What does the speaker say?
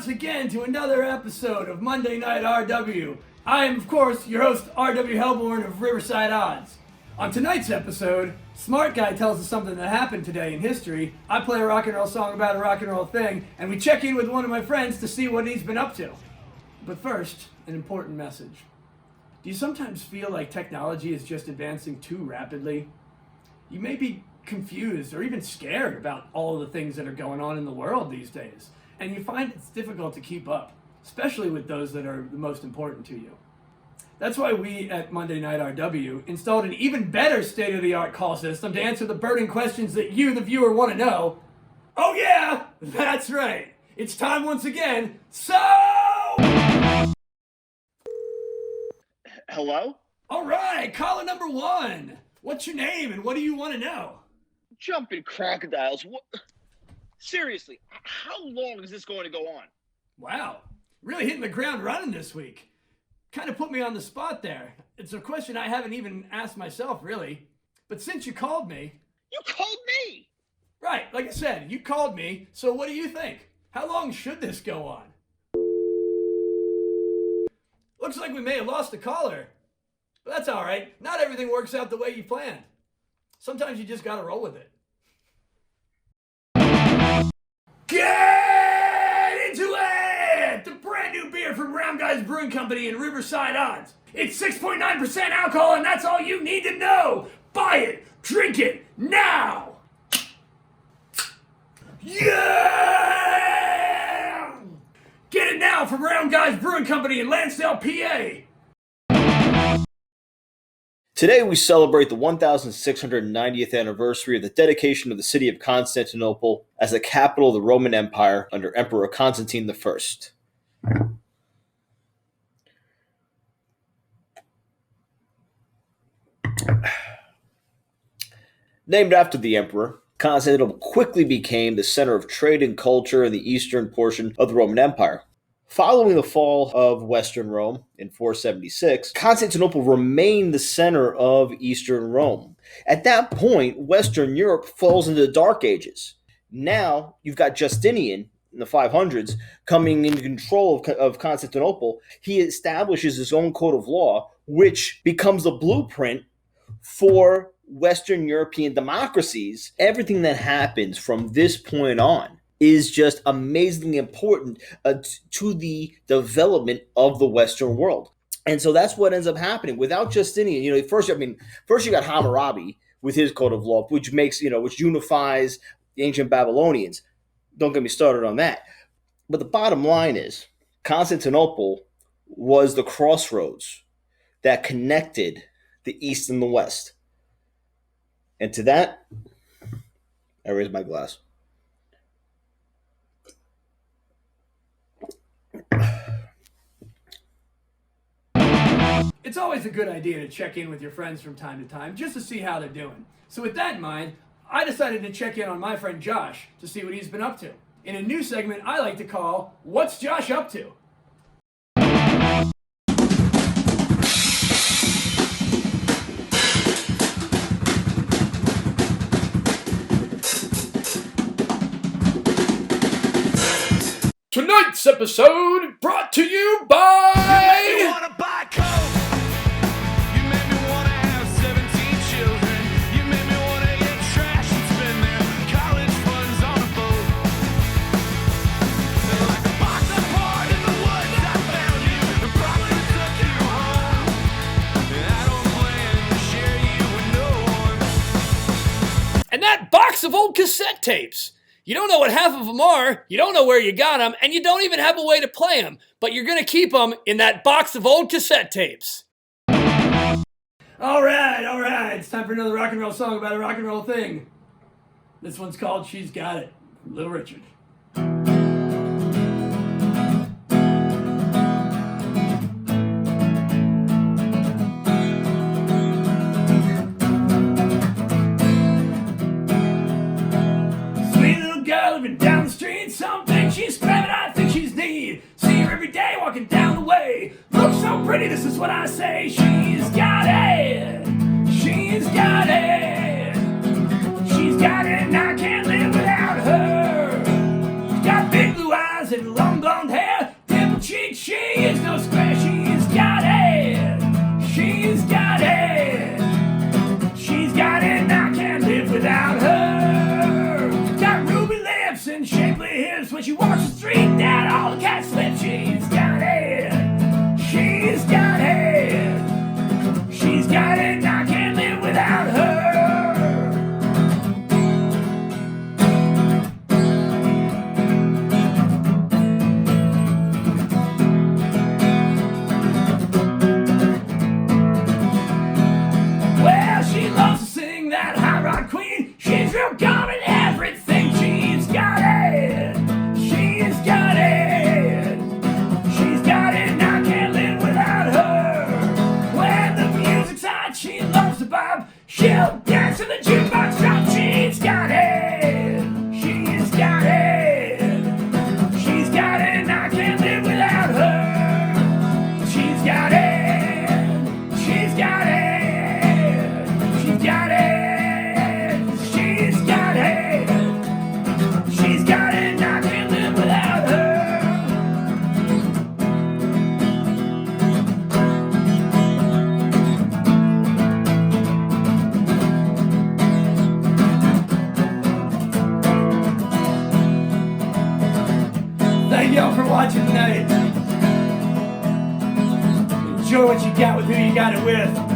again to another episode of Monday Night RW. I am, of course, your host, RW Hellborn of Riverside Odds. On tonight's episode, Smart Guy tells us something that happened today in history. I play a rock and roll song about a rock and roll thing, and we check in with one of my friends to see what he's been up to. But first, an important message. Do you sometimes feel like technology is just advancing too rapidly? You may be confused or even scared about all the things that are going on in the world these days, and you find it's difficult to keep up, especially with those that are the most important to you. That's why we at Monday Night RW installed an even better state-of-the-art call system to answer the burning questions that you, the viewer, want to know. Oh yeah, that's right. It's time once again. So... Hello? All right, caller number one. What's your name and what do you want to know? Jumping crocodiles. What? Seriously, how long is this going to go on? Wow, really hitting the ground running this week. Kind of put me on the spot there. It's a question I haven't even asked myself, really. But since you called me... You called me? Right, like I said, you called me, so what do you think? How long should this go on? Looks like we may have lost a caller. But that's all right. Not everything works out the way you planned. Sometimes you just gotta roll with it. Get into it! The brand new beer from Round Guys Brewing Company in Riverside Odds. It's 6.9% alcohol and that's all you need to know. Buy it, drink it, now! Yeah! Get it now from Round Guys Brewing Company in Lansdale, PA. Today we celebrate the 1690th anniversary of the dedication of the city of Constantinople as the capital of the Roman Empire under Emperor Constantine I. Named after the emperor, Constantinople quickly became the center of trade and culture in the eastern portion of the Roman Empire. Following the fall of Western Rome in 476, Constantinople remained the center of Eastern Rome. At that point, Western Europe falls into the Dark Ages. Now, you've got Justinian in the 500s coming into control of Constantinople. He establishes his own code of law, which becomes the blueprint for Western European democracies. Everything that happens from this point on is just amazingly important to the development of the Western world. And so that's what ends up happening. Without Justinian, first you got Hammurabi with his code of law, which unifies the ancient Babylonians. Don't get me started on that. But the bottom line is Constantinople was the crossroads that connected the East and the West. And to that, I raise my glass. It's always a good idea to check in with your friends from time to time just to see how they're doing. So with that in mind, I decided to check in on my friend Josh to see what he's been up to. In a new segment I like to call, What's Josh Up To? Tonight's episode brought to you by... You made me wanna buy Coke. You made me wanna have 17 children. You made me wanna get trash and spend their college funds on a boat. And like a box apart in the woods, I found you and probably took you home. And I don't plan to share you with no one. And that box of old cassette tapes. You don't know what half of them are, you don't know where you got them, and you don't even have a way to play them, but you're going to keep them in that box of old cassette tapes. All right, it's time for another rock and roll song about a rock and roll thing. This one's called She's Got It, from Little Richard. Down the street, something she's screaming, I think she's neat. See her every day walking down the way. Looks so pretty, this is what I say. She's got it. She's got it. She's got it, and I can't live without her. She's got big blue eyes and long blonde hair. all the cat slip. She's got it. She's got it. She's got it. I can't live without her. Well, she loves to sing that high rock queen. She's real calm in everything. She's got it. She's got it. She's got it. And I can't live without her. When the music's hot, she loves to bob. She'll dance to the jukebox drop. She's got it. She's got it. She's got it. And I can't live without her. She's got it. She's got it. She's got it. She's got it. She's got it. And I can't live without her. Thank y'all for watching tonight. Enjoy what you got with who you got it with.